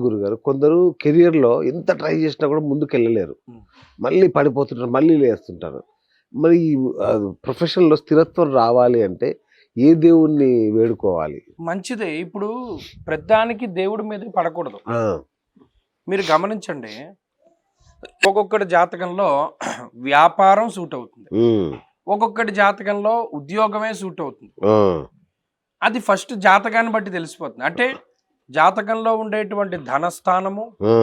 గురుగారు, కొందరు కెరియర్‌లో ఎంత ట్రై చేసినా కూడా ముందుకెళ్ళలేరు. హ్మ్. మళ్ళీ పడిపోతుంటారు, మళ్ళీ లేస్తుంటారు. మరి ప్రొఫెషన్‌లో స్థిరత్వం రావాలి అంటే ఏ దేవుణ్ణి వేడుకోవాలి? మంచిదే. ఇప్పుడు ప్రతిదానికి దేవుడి మీదకి పడకూడదు. ఆ! మీరు గమనించండి. ఒక్కొక్కడి జాతకంలో వ్యాపారం సూట్ అవుతుంది. హ్మ్. ఒక్కొక్కడి జాతకంలో ఉద్యోగమే సూట్ అవుతుంది. ఆ! అది ఫస్ట్ జాతకాన్ని బట్టి తెలిసిపోతుంది. అంటే జాతకంలో ఉండేటువంటి ధనస్థానము, ఆ!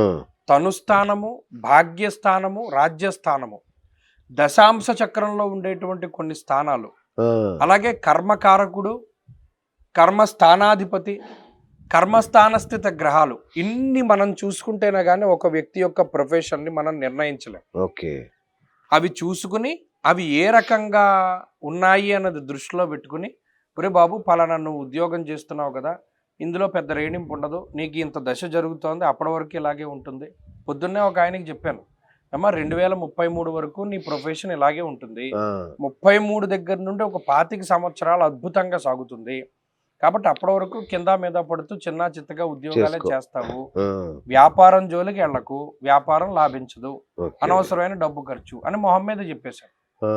తనుస్థానము, భాగ్యస్థానము, రాజ్యస్థానము, దశాంశ చక్రంలో ఉండేటువంటి కొన్ని స్థానాలు, ఆ! అలాగే కర్మకారకుడు, కర్మస్థానాధిపతి, కర్మస్థానస్థిత గ్రహాలు ఇన్ని మనం చూసుకుంటేనే కానీ ఒక వ్యక్తి యొక్క ప్రొఫెషన్ని మనం నిర్ణయించలేం. ఓకే. అవి చూసుకుని అవి ఏ రకంగా ఉన్నాయి అన్నది దృష్టిలో పెట్టుకుని, ఒరే బాబు పలానా నువ్వు ఉద్యోగం చేస్తున్నావు కదా, ఇందులో పెద్ద రేణింపు ఉండదు, నీకు ఇంత దశ జరుగుతోంది, అప్పటి వరకు ఇలాగే ఉంటుంది. పొద్దున్నే ఒక ఆయనకి చెప్పాను, అమ్మ 2033 వరకు నీ ప్రొఫెషన్ ఇలాగే ఉంటుంది. ఆ! 33 దగ్గర నుండి ఒక 25 సంవత్సరాలు అద్భుతంగా సాగుతుంది. కాబట్టి అప్పటి వరకు కింద మీద పడుతూ చిన్న చిత్తగా ఉద్యోగాలే చేసుకో. చేస్తావు. ఆ! వ్యాపారం జోలికి వెళ్ళకు, వ్యాపారం లాభించదు, ఓకే. అనవసరమైన డబ్బు ఖర్చు అని మొహం మీద చెప్పేశాడు. ఆ!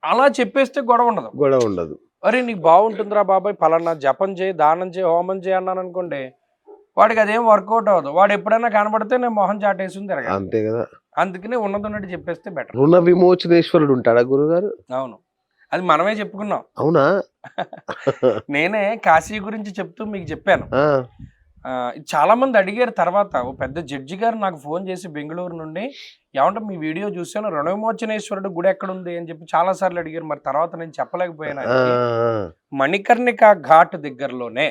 అలా చెప్పేస్తే గొడవ ఉండదు. గొడవ ఉండదు. అరే నీకు బాగుంటుందిరా బాబాయ్, పలానా జపం చేయి, దానం చేయి, హోమం చేయి అన్నాను అనుకోండి, వాడికి అదేం వర్కౌట్ అవ్వదు. వాడు ఎప్పుడైనా కనబడితే నేను మొహం చాటేసుకుని తిరగాలి. అంతే కదా! అందుకని ఉన్నట్టు చెప్పేస్తే బెటర్. రుణ విమోచనేశ్వరుడు ఉంటాడా గురుగారు? అవును, అది మనమే చెప్పుకున్నాం. అవునా? నేనే కాశీ గురించి చెప్తూ మీకు చెప్పాను. ఆ! చాలా మంది అడిగారు తర్వాత. ఓ పెద్ద జడ్జి గారు నాకు ఫోన్ చేసి బెంగళూరు నుండి, ఏమంటే మీ వీడియో చూశాను, రుణ విమోచనేశ్వరుడు గుడి ఎక్కడుంది అని చెప్పి చాలా సార్లు అడిగారు. మరి తర్వాత నేను చెప్పలేకపోయాను. ఆ! ఆయనకి ఆ! మణికర్ణిక ఘాట్ దగ్గరలోనే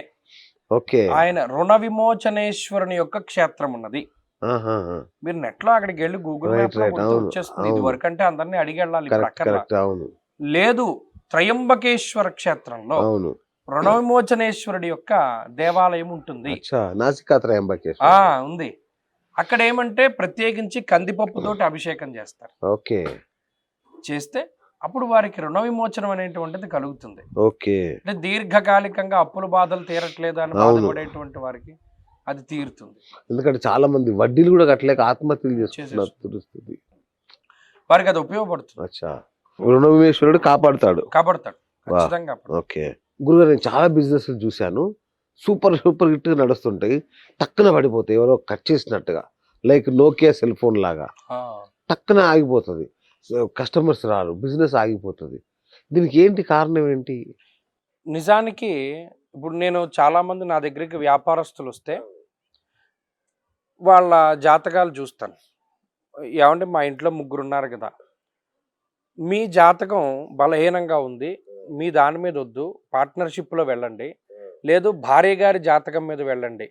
ఓకే. ఆయన రుణ విమోచనేశ్వరుని యొక్క క్షేత్రం ఉన్నది. ఆహాహా! మీరు నెట్ లో అక్కడికి వెళ్ళి గూగుల్ రైట్. మ్యాప్ లో రైట్. కొడితే అవును. వచ్చేస్తుంది. ఇది అవును. వరకు అంటే అందరినీ అడిగి వెళ్ళాలి, ఇప్పుడు కరెక్ట్. అక్కర్లా. కరెక్ట్. అవును. లేదు, త్రయంబకేశ్వర క్షేత్రంలో అవును. రుణ విమోచనేశ్వరుడి యొక్క దేవాలయం ఉంటుంది. అచ్చా! నాసికా త్రయంబకేశ్వర. ఉంది. అక్కడ ఏమంటే ప్రత్యేకించి కందిపప్పుతోటి అభిషేకం చేస్తారు. ఓకే. చేస్తే అప్పుడు వారికి రుణ విమోచనం అనేటువంటిది కలుగుతుంది. ఓకే. అంటే దీర్ఘకాలికంగా అప్పుల బాధలు తీరట్లేదు అని అవును. బాధపడేటువంటి వారికి అది తీరుతుంది. ఎందుకంటే చాలా మంది వడ్డీలు కూడా కట్టలేక ఆత్మహత్యలు చేసుకుంటున్నారు తెలుస్తుంది. వారికి అది ఉపయోగపడుతుంది. అచ్చా! రుణ విమేశ్వరుడు కాపాడుతాడు. కాపాడతాడు, వా! ఖచ్చితంగా కాపాడతాడు. ఓకే. గురుగారు, నేను చాలా బిజినెస్‌లు చూశాను. సూపర్ హిట్‌గా నడుస్తుంటాయి. టక్కున పడిపోతాయి. ఎవరో కట్ చేసినట్టుగా. లైక్ నోకియా సెల్ ఫోన్ లాగా. ఆ, టక్కున ఆగిపోతది. కస్టమర్స్ రారు. బిజినెస్ ఆగిపోతది. దీనికి ఏంటి కారణం ఏంటి? నిజానికి ఇప్పుడు నేను చాలా మంది నా దగ్గరికి వ్యాపారస్తులు వస్తే వాళ్ళ జాతకాలు చూస్తాను. ఏమంటే మా ఇంట్లో ముగ్గురు ఉన్నారు కదా, మీ జాతకం బలహీనంగా ఉంది, మీ దాని మీద వద్దు, పార్ట్నర్షిప్లో వెళ్ళండి, లేదు భార్య గారి జాతకం మీద వెళ్ళండి.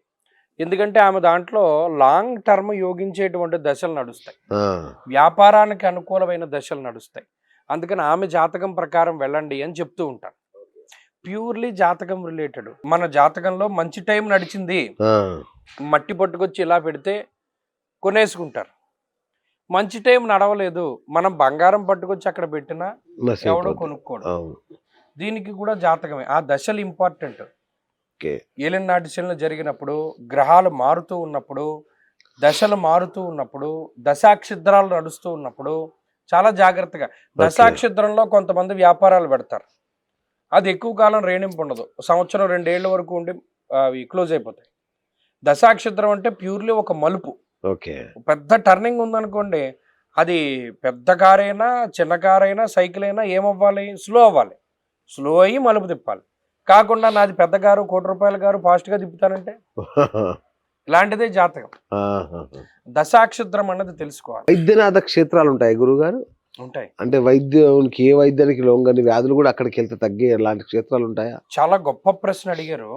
ఎందుకంటే ఆమె దాంట్లో లాంగ్ టర్మ్ యోగించేటువంటి దశలు నడుస్తాయి, ఆ! వ్యాపారానికి అనుకూలమైన దశలు నడుస్తాయి. అందుకని ఆమె జాతకం ప్రకారం వెళ్ళండి అని చెప్తూ ఉంటాను. ప్యూర్లీ జాతకం రిలేటెడ్. మన జాతకంలో మంచి టైం నడిచింది, ఆ! మట్టి పట్టుకొచ్చి ఇలా పెడితే కొనేసుకుంటారు. మంచి టైం నడవలేదు, మనం బంగారం పట్టుకొచ్చి అక్కడ పెట్టినా ఎవడో నశించిపోద్ది. కొనుక్కోడు. అవును. దీనికి కూడా జాతకమే. ఆ దశలు ఇంపార్టెంట్. ఓకే. ఏలినాటి శనులు జరిగినప్పుడు, గ్రహాలు మారుతూ ఉన్నప్పుడు, దశలు మారుతూ ఉన్నప్పుడు, దశాక్షిద్రాలు నడుస్తూ ఉన్నప్పుడు చాలా జాగ్రత్తగా. దశాక్షిద్రంలో కొంతమంది వ్యాపారాలు పెడతారు, అది ఎక్కువ కాలం రేణింపు ఉండదు, సంవత్సరం 2 ఏళ్ల వరకు ఉండి అవి క్లోజ్ అయిపోతాయి. దశాక్షిద్రం అంటే ప్యూర్లీ ఒక మలుపు. ఓకే. పెద్ద టర్నింగ్ ఉందనుకోండి, అది పెద్ద కారైనా చిన్న కారైనా సైకిల్ అయినా ఏమవ్వాలి, స్లో అవ్వాలి. స్లో అయ్యి మలుపు తిప్పాలి. కాకుండా నాది పెద్ద కారు, ₹1,00,00,000 కారు, ఫాస్ట్గా తిప్పుతానంటే ఇలాంటిదే జాతకం. ఆహాహా! దశాక్షిద్రం అన్నది తెలుసుకోవాలి. వైద్యనాథ క్షేత్రాలు ఉంటాయి గురుగారు? ఉంటాయి. అంటే వైద్యానికి ఏ వైద్యానికి లొంగని వ్యాధులు కూడా అక్కడికెళ్తే తగ్గే అలాంటి క్షేత్రాలు ఉంటాయా? చాలా గొప్ప ప్రశ్న అడిగారు.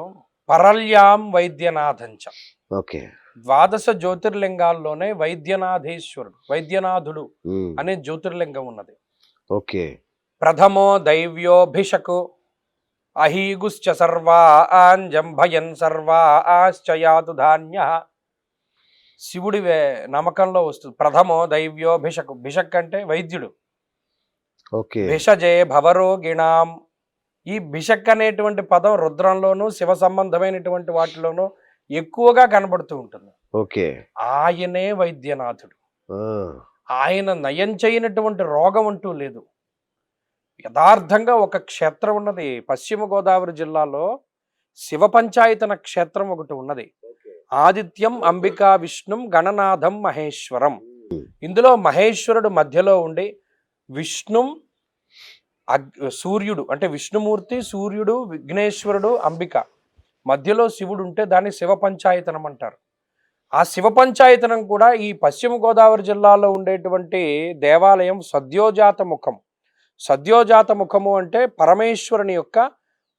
పరల్యాం వైద్యనాథంచ. ఓకే. ద్వాదశ జ్యోతిర్లింగాల్లోనే వైద్యనాథేశ్వరుడు, వైద్యనాథుడు హ్మ్. అనే జ్యోతిర్లింగం ఉన్నది. ఓకే. ప్రథమో దైవ్యోభిషకు అహీగుశ్చ సర్వా ఆంజంభయన్ సర్వా ఆశ్చయాతు ధాన్య. శివుడి నమ్మకంలో వస్తుంది. ప్రథమో దైవ్యోభిషకు. భిషక్ అంటే వైద్యుడు. ఓకే. భిషజే భవరోగిణాం. ఈ భిషక్ అనేటువంటి పదం రుద్రంలోను శివ సంబంధమైనటువంటి వాటిలోనూ ఎక్కువగా కనబడుతూ ఉంటుంది. ఓకే. ఆయనే వైద్యనాథుడు. ఆ! ఆయన నయం చేయనటువంటి రోగం అంటూ లేదు. యథార్థంగా ఒక క్షేత్రం ఉన్నది పశ్చిమ గోదావరి జిల్లాలో. శివ పంచాయతన క్షేత్రం ఒకటి ఉన్నది. ఆదిత్యం అంబికా విష్ణుం గణనాథం మహేశ్వరం. ఇందులో మహేశ్వరుడు మధ్యలో ఉండి విష్ణుం సూర్యుడు అంటే విష్ణుమూర్తి, సూర్యుడు, విఘ్నేశ్వరుడు, అంబిక మధ్యలో శివుడు ఉంటే దాన్ని శివ పంచాయతనం అంటారు. ఆ శివ పంచాయతనం కూడా ఈ పశ్చిమ గోదావరి జిల్లాలో ఉండేటువంటి దేవాలయం సద్యోజాత ముఖం. సద్యోజాత ముఖము అంటే పరమేశ్వరుని యొక్క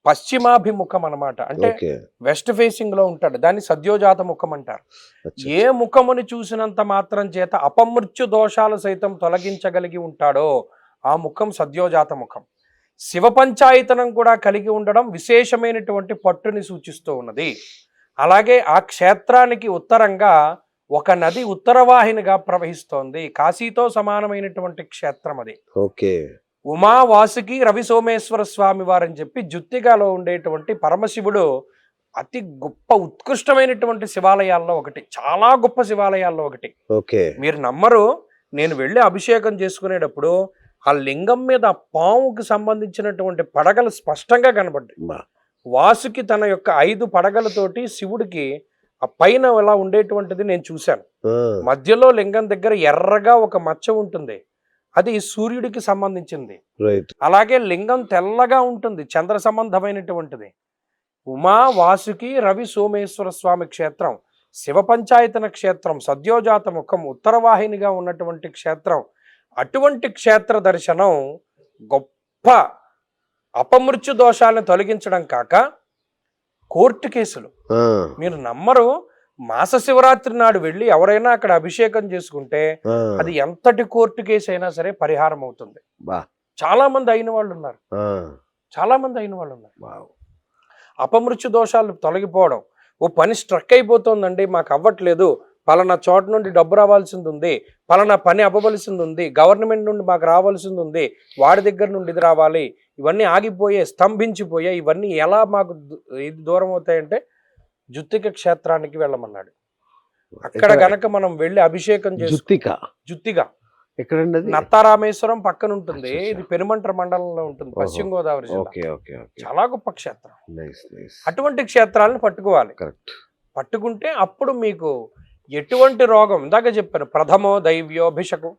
పశ్చిమాభిముఖం అన్నమాట. అంటే వెస్ట్ ఫేసింగ్ లో ఉంటాడు. దాన్ని సద్యోజాత ముఖం అంటారు. ఏ ముఖముని చూసినంత మాత్రం చేత అపమృత్యు దోషాలు సైతం తొలగించగలిగి ఉంటాడో ఆ ముఖం సద్యోజాత ముఖం. శివ పంచాయతనం కూడా కలిగి ఉండడం విశేషమైనటువంటి పట్టుని సూచిస్తూ ఉన్నది. అలాగే ఆ క్షేత్రానికి ఉత్తరంగా ఒక నది ఉత్తరవాహినిగా ప్రవహిస్తోంది. కాశీతో సమానమైనటువంటి క్షేత్రం అది. ఓకే. ఉమా వాసుకి రవి సోమేశ్వర స్వామి వారని చెప్పి జుత్తిగాలో ఉండేటువంటి పరమశివుడు అతి గొప్ప ఉత్కృష్టమైనటువంటి శివాలయాల్లో ఒకటి. చాలా గొప్ప శివాలయాల్లో ఒకటి. ఓకే. మీరు నమ్మరు, నేను వెళ్ళి అభిషేకం చేసుకునేటప్పుడు ఆ లింగం మీద పాముకి సంబంధించినటువంటి పడగలు స్పష్టంగా కనబడ్డాయి. వాసుకి తన యొక్క 5 పడగలతోటి శివుడికి ఆ పైన ఎలా ఉండేటువంటిది నేను చూశాను. మధ్యలో లింగం దగ్గర ఎర్రగా ఒక మచ్చ ఉంటుంది. అది సూర్యుడికి సంబంధించింది. అలాగే లింగం తెల్లగా ఉంటుంది, చంద్ర సంబంధమైనటువంటిది. ఉమా వాసుకి రవి సోమేశ్వర స్వామి క్షేత్రం, శివ పంచాయతన క్షేత్రం, సద్యోజాత ముఖం, ఉత్తరవాహినిగా ఉన్నటువంటి క్షేత్రం. అటువంటి క్షేత్ర దర్శనం గొప్ప అపమృత్యు దోషాలను తొలగించడం కాక కోర్టు కేసులు. మీరు నమ్మరు, మాస శివరాత్రి నాడు వెళ్ళి ఎవరైనా అక్కడ అభిషేకం చేసుకుంటే అది ఎంతటి కోర్టు కేసు అయినా సరే పరిహారం అవుతుంది. చాలా మంది అయిన వాళ్ళు ఉన్నారు. అపమృత్యు దోషాలు తొలగిపోవడం. ఓ పని స్ట్రక్ అయిపోతుందండి, మాకు అవ్వట్లేదు, పలానా చోట నుండి డబ్బు రావాల్సింది ఉంది, పలానా పని అవ్వవలసింది ఉంది, గవర్నమెంట్ నుండి మాకు రావాల్సింది ఉంది, వాడి దగ్గర నుండి ఇది రావాలి, ఇవన్నీ ఆగిపోయే, స్తంభించిపోయే, ఇవన్నీ ఎలా మాకు ఇది దూరం అవుతాయంటే జుత్తిక క్షేత్రానికి వెళ్ళమన్నాడు. అక్కడ గనక మనం వెళ్ళి అభిషేకం చేసి జుత్తిగా ఎక్కడండి? నత్తారామేశ్వరం పక్కన ఉంటుంది. ఇది పెనుమంట్ర మండలంలో ఉంటుంది, పశ్చిమ గోదావరి జిల్లా. చాలా గొప్ప క్షేత్రం. అటువంటి క్షేత్రాలను పట్టుకోవాలి. పట్టుకుంటే అప్పుడు మీకు ఎటువంటి రోగం, ఇందాక చెప్పాను ప్రథమో దైవ్యోభిషకు,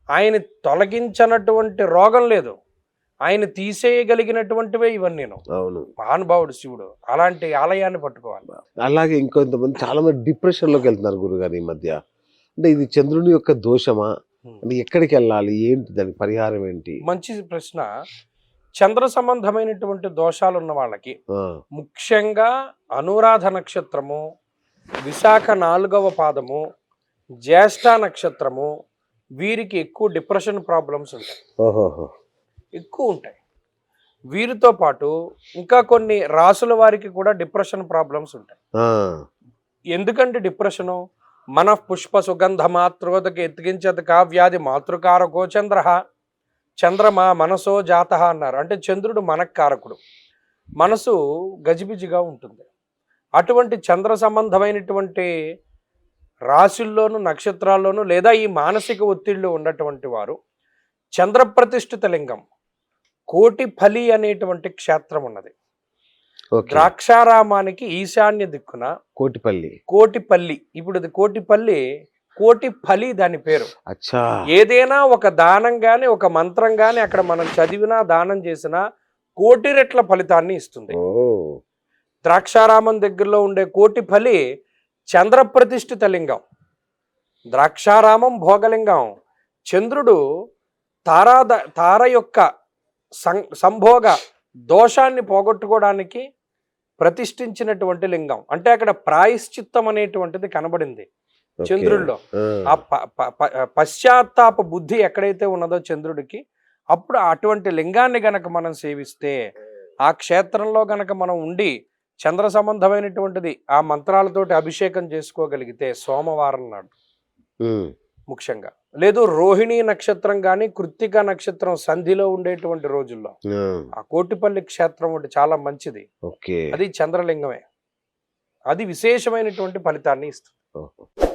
ఆయన తొలగించినటువంటి రోగం లేదు, ఆయన తీసేయగలిగినటువంటివే ఇవన్నీ. అవును, మహానుభావుడు శివుడు. అలాంటి ఆలయాన్ని పట్టుకోవాలి. అలాగే ఇంకొంతమంది చాలా మంది డిప్రెషన్ లోకి వెళ్తున్నారు గురుగారు ఈ మధ్య. అంటే ఇది చంద్రుని యొక్క దోషమా? అంటే ఎక్కడికి వెళ్ళాలి, ఏంటి దానికి పరిహారం ఏంటి? మంచి ప్రశ్న. చంద్ర సంబంధమైనటువంటి దోషాలు ఉన్న వాళ్ళకి ముఖ్యంగా అనురాధ నక్షత్రము, విశాఖ 4వ పాదము, జ్యేష్ఠ నక్షత్రము, వీరికి ఎక్కువ డిప్రెషన్ ప్రాబ్లమ్స్ ఉంటాయి. ఎక్కువ ఉంటాయి. వీరితో పాటు ఇంకా కొన్ని రాసుల వారికి కూడా డిప్రెషన్ ప్రాబ్లమ్స్ ఉంటాయి. ఎందుకంటే డిప్రెషను మన పుష్ప సుగంధ మాతృగతకి ఎత్తికించదు కావ్యాధి మాతృకారకో చంద్ర చంద్రమా మనసో జాత అన్నారు. అంటే చంద్రుడు మనకారకుడు, మనసు గజిబిజిగా ఉంటుంది. అటువంటి చంద్ర సంబంధమైనటువంటి రాశుల్లోనూ నక్షత్రాల్లోనూ లేదా ఈ మానసిక ఒత్తిళ్ళు ఉన్నటువంటి వారు చంద్రప్రతిష్ఠిత లింగం కోటిపల్లి అనేటువంటి క్షేత్రం ఉన్నది. ద్రాక్షారామానికి ఈశాన్య దిక్కున కోటిపల్లి. ఇప్పుడు ఇది కోటిపల్లి దాని పేరు. ఏదైనా ఒక దానం గాని ఒక మంత్రం గాని అక్కడ మనం చదివినా దానం చేసినా 1,000,000 రెట్ల ఫలితాన్ని ఇస్తుంది. ద్రాక్షారామం దగ్గరలో ఉండే కోటిపల్లి చంద్ర ప్రతిష్ఠిత లింగం. ద్రాక్షారామం భోగలింగం. చంద్రుడు తార యొక్క సంభోగ దోషాన్ని పోగొట్టుకోవడానికి ప్రతిష్ఠించినటువంటి లింగం. అంటే అక్కడ ప్రాయశ్చిత్తం అనేటువంటిది కనబడింది చంద్రుడిలో. ఆ పశ్చాత్తాప బుద్ధి ఎక్కడైతే ఉన్నదో చంద్రుడికి, అప్పుడు అటువంటి లింగాన్ని గనక మనం సేవిస్తే, ఆ క్షేత్రంలో గనక మనం ఉండి చంద్ర సంబంధమైనటువంటిది ఆ మంత్రాలతోటి అభిషేకం చేసుకోగలిగితే సోమవారం నాడు ముఖ్యంగా, లేదు రోహిణి నక్షత్రం కానీ కృత్తిక నక్షత్రం సంధిలో ఉండేటువంటి రోజుల్లో ఆ కోటిపల్లి క్షేత్రం ఒకటి చాలా మంచిది. అది చంద్రలింగమే. అది విశేషమైనటువంటి ఫలితాన్ని ఇస్తుంది. ఓహో.